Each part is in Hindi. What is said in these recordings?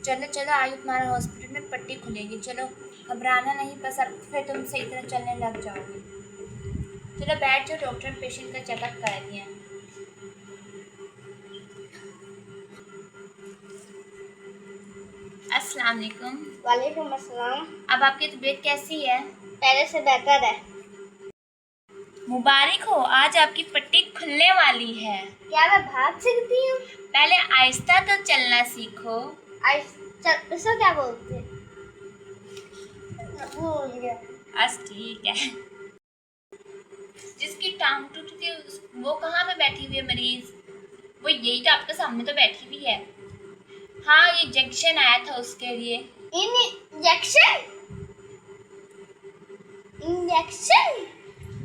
चलो चलो आज तुम्हारे हॉस्पिटल में पट्टी खुलेगी। चलो घबराना नहीं, बस अब फिर तुम सही तरह चलने लग जाओगे। चलो बैठ जाओ, डॉक्टर पेशेंट का चेकअप करा दिया। अस्सलाम वालेकुम। वालेकुम अस्सलाम। अब आपकी तबीयत कैसी है? पहले से बेहतर है। मुबारक हो, आज आपकी पट्टी खुलने वाली है। क्या मैं भाग सकती हूँ? पहले आहिस्ता तो चलना सीखो। इसको क्या बोलते हैं? भूल गया। बस ठीक है। जिसकी टांग टूटी थी वो कहाँ पे बैठी हुई है मरीज? वो यही तो आपके सामने तो बैठी हुई है। हाँ, ये इंजेक्शन आया था उसके लिए। इंजेक्शन?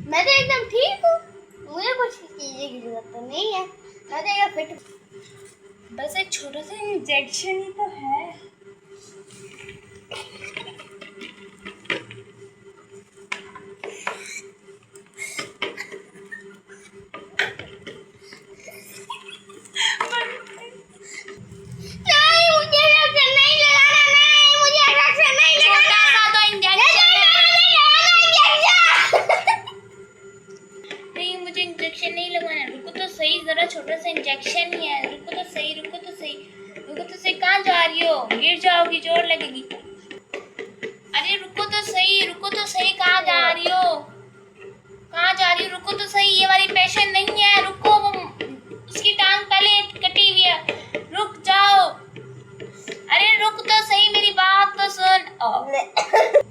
मैं तो एकदम ठीक हूँ, मुझे कुछ चीज़ें की जरूरत तो नहीं है। मैं तो एकदम फिट। बस एक छोटा सा इंजेक्शन ही तो है। नहीं, मुझे इंजेक्शन नहीं लगाना। नहीं, मुझे इंजेक्शन नहीं लगाना। छोटा सा तो इंजेक्शन नहीं, मुझे इंजेक्शन नहीं लगवाना। रुको तो सही, जरा छोटा सा इंजेक्शन ही है। रुको तो सही, रुको तो सही, रुको तो सही। कहाँ जा रही हो? गिर जाओगी, जोर लगेगी। अरे रुको तो सही, रुको तो सही। कहाँ जा रही हो? कहाँ जा रही हो? रुको तो सही, ये वाली पेशेंट नहीं है। रुको, वो उसकी टांग पहले कटी हुई है। रुक जाओ। अरे रुक तो सही, मेरी बात तो सुन।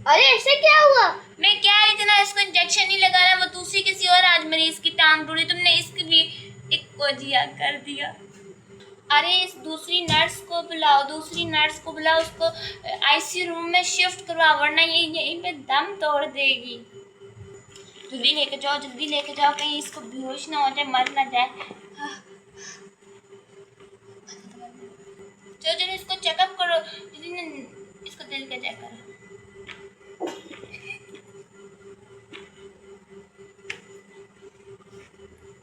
अरे ऐसे क्या हुआ? मैं क्या इतना इसको इंजेक्शन नहीं लगाना, वो दूसरी किसी और आज मरीज की टांग तोड़ी, तुमने इसकी भी एक कोजिया कर दिया। अरे इस दूसरी नर्स को बुलाओ, दूसरी नर्स को बुलाओ, उसको आईसीयू रूम में शिफ्ट करवाओ, वरना ये यहीं पे दम तोड़ देगी। जल्दी लेके जाओ, जल्दी लेके जाओ, कहीं इसको बेहोश ना हो जाए, मर ना जाए। चलो चलो इसको चेकअप करो, इसको दिल का चेक करो।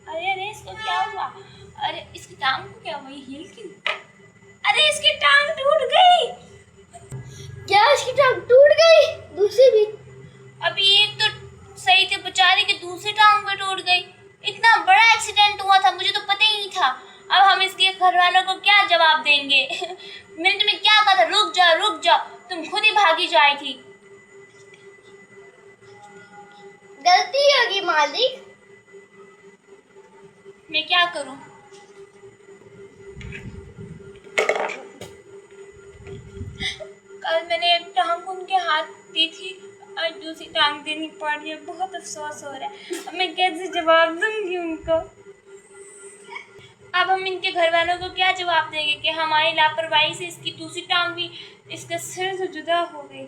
अरे अरे इसको क्या हुआ? अरे इसकी टांग को क्या हुआ? ये हिल क्यों? अरे इसकी टांग टूट गई। क्या इसकी टांग टूट गई? दूसरी भी? अभी एक तो सही थे बेचारे की, दूसरी टांग पे टूट गई। इतना बड़ा एक्सीडेंट हुआ था, मुझे तो पता ही नहीं था। अब हम इसके घर वालों को क्या जवाब देंगे? मैंने तुम्हें क्या कहा था, रुक जाओ रुक जाओ, तुम खुद ही भागी जाई थी। गलती होगी मालिक। मैं क्या करूं? कल मैंने एक टांग उनके हाथ दी थी, आज दूसरी टांग देनी पड़ रही है। बहुत अफसोस हो रहा है। अब मैं कैसे जवाब दूंगी उनको? अब हम इनके घर वालों को क्या जवाब देंगे कि हमारी लापरवाही से इसकी दूसरी टांग भी इसके सिर से जुदा हो गई।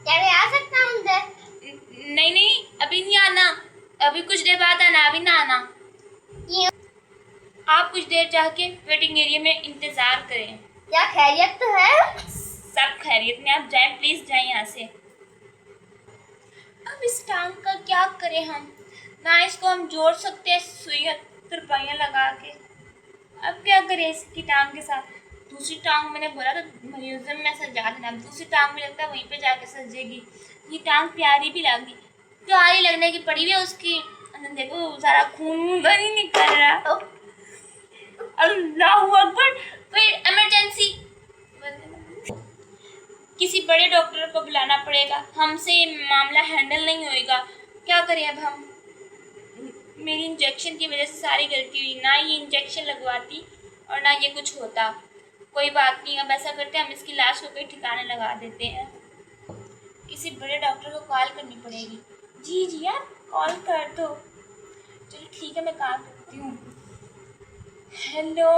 क्या मैं आ सकता हूँ उधर? नहीं नहीं, अभी नहीं आना, अभी कुछ देर बाद आना, अभी ना आना। क्यों? आप कुछ देर जाके वेटिंग एरिया में इंतजार करें। क्या खैरियत तो है? सब खैरियत में, आप जाएं, प्लीज जाएं यहाँ से। अब इस टांग का क्या करें हम? ना इसको हम जोड़ सकते हैं सुइयां तुरपाइयाँ लगा के। अब क्या करें इसकी टांग के साथ? दूसरी टांग मैंने बोला तो म्यूजियम में सजा देना, दूसरी टांग भी लगता है वहीं पे जाके सजेगी। ये टांग प्यारी भी लगी, प्यारी लगने की पड़ी हुई है उसकी। देखो सारा खून नहीं निकल रहा। अल्लाहू अकबर। फिर इमरजेंसी, किसी बड़े डॉक्टर को बुलाना पड़ेगा, हमसे मामला हैंडल नहीं होएगा। क्या करें अब हम? मेरी इंजेक्शन की वजह से सारी गलती हुई, ना ये इंजेक्शन लगवाती और ना ये कुछ होता। कोई बात नहीं, अब ऐसा करते हैं, हम इसकी लाश को कहीं ठिकाने लगा देते हैं। किसी बड़े डॉक्टर को कॉल करनी पड़ेगी। जी जी यार, कॉल कर दो। चलो ठीक है, मैं कॉल करती हूँ। हेलो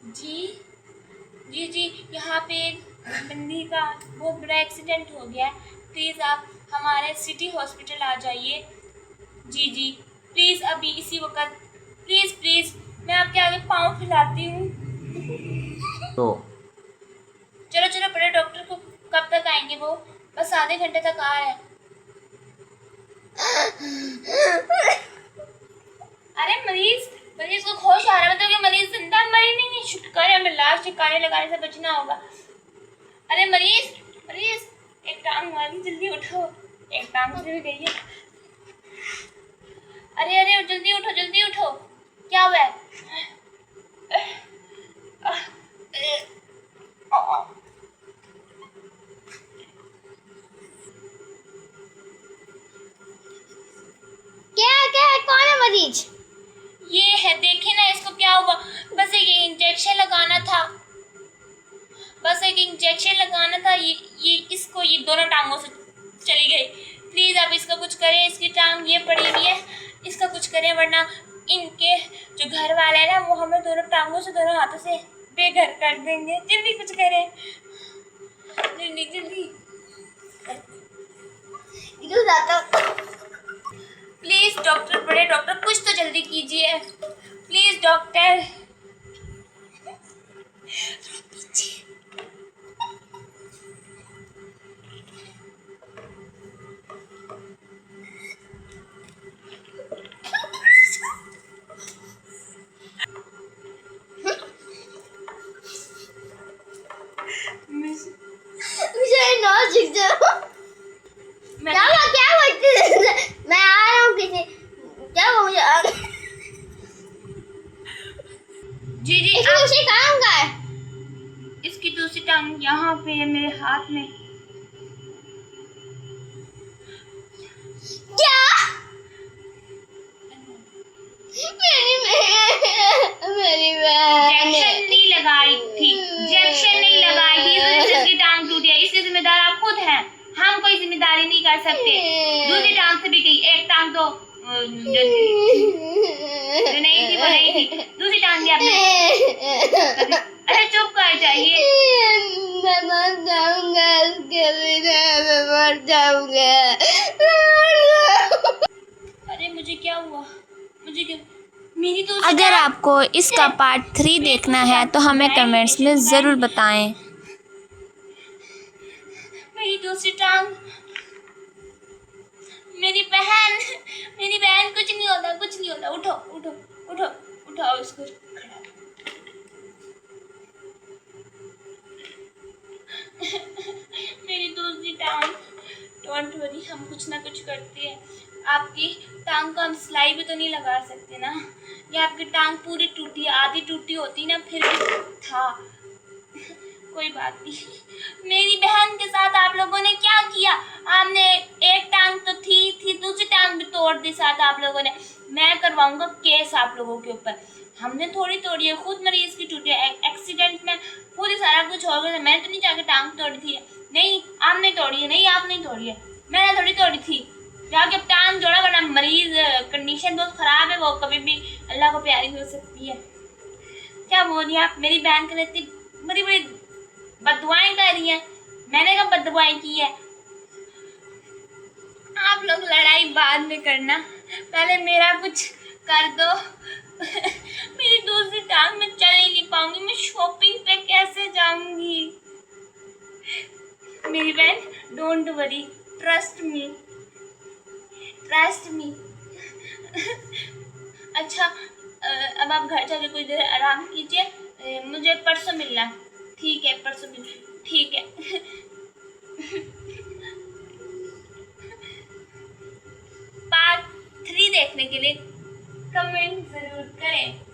जी जी जी, यहाँ पे एक बंदी का बहुत बड़ा एक्सीडेंट हो गया है, प्लीज़ आप हमारे सिटी हॉस्पिटल आ जाइए। जी जी प्लीज़, अभी इसी वक्त, प्लीज़ प्लीज़, मैं आपके आगे पाँव फैलाती हूँ। तो चलो चलो, बड़े डॉक्टर को कब तक आएंगे वो? बस आधे घंटे तक आ रहे हैं। अरे मरीज, मरीज को होश आ रहा है, मतलब कि मरीज जिंदा मरी नहीं आज ठिकाने लगाने से बचना होगा। अरे मरीज मरीज, एक टांग मारी, जल्दी उठो, एक टांग से भी गई है। अरे अरे जल्दी उठो, क्या हुआ है? क्या क्या है? कौन है मरीज? ये है, देखे ना इसको क्या हुआ। बस एक इंजेक्शन लगाना था, ये दोनों टांगों से चली गई। प्लीज आप इसका कुछ करें, इसकी टांग ये पड़ी हुई है, इसका कुछ करें, वरना इनके जो घर वाले है ना वो हमें दोनों टांगों से, दोनों हाथों से बेघर कर देंगे। जल्दी कुछ करें, जल्दी इधर जाता। प्लीज डॉक्टर, बड़े डॉक्टर, कुछ तो जल्दी कीजिए प्लीज डॉक्टर। मुझे नॉट दिख रहा। क्या बोलते? मैं आ रहा हूँ किसी, क्या वो मुझे जी इसकी दूसरी टांग का है। इसकी दूसरी टांग यहाँ पे है मेरे हाथ में। क्या? मेरी बहन इंजेक्शन नहीं लगाई थी, इसकी टांग टूटी है। इसकी जिम्मेदार आप खुद हैं, हम कोई जिम्मेदारी नहीं कर सकते। दूसरी टांग से भी गई, एक टांग तो जो नहीं थी वो नहीं थी, दूसरी टांग भी आपने। अरे चुप कर जाइए। मैं मर जाऊंगा, इसके बिना मैं मर जाऊंगा। अरे मुझे क्या हुआ, मुझे क्या, मेरी तो अगर आपको इसका पार्ट 3 देखना है तो हमें कमेंट्स में ज़रूर बताएं। मेरी दूसरी टांग, मेरी बहन, कुछ नहीं होता। उठाओ इसको, खड़ा। मेरी दूसरी टांग, डोंट वरी, हम कुछ ना कुछ करते हैं। आपकी टांग को हम सिलाई भी तो नहीं लगा सकते ना, या आपकी टांग पूरी टूटी, आधी टूटी होती ना फिर भी था। कोई बात नहीं। मेरी बहन के साथ आप लोगों ने क्या किया? आपने एक टांग तो थी, दूसरी टांग भी तोड़ दी साथ आप लोगों ने। मैं करवाऊंगा केस आप लोगों के ऊपर। हमने थोड़ी तोड़ी है, खुद मरीज की टूटी है, एक्सीडेंट में खुद ही सारा कुछ हो गया। मैंने तो नहीं जाके टांग तोड़ी थी। नहीं आपने तोड़ी है, नहीं आपने तोड़ी है, मैंने थोड़ी तोड़ी थी। जाके टांग जोड़ा, वरना मरीज कंडीशन बहुत खराब है, वो कभी भी अल्लाह को प्यारी हो सकती है। क्या बोल रही है आप? मेरी बहन के इतनी बड़ी बड़ी बददुआएं कर रही हैं, मैंने कब बददुआएं की है? आप लोग लड़ाई बाद में करना, पहले मेरा कुछ कर दो। मेरी दूसरी टांग में चल ही नहीं पाऊंगी, मैं शॉपिंग पे कैसे जाऊंगी? मेरी बहन, डोंट वरी, ट्रस्ट मी। अच्छा अब आप घर जाके कुछ देर आराम कीजिए, मुझे परसों मिलना। ठीक है, परसों मिल, ठीक है। पार्ट 3 देखने के लिए कमेंट जरूर करें।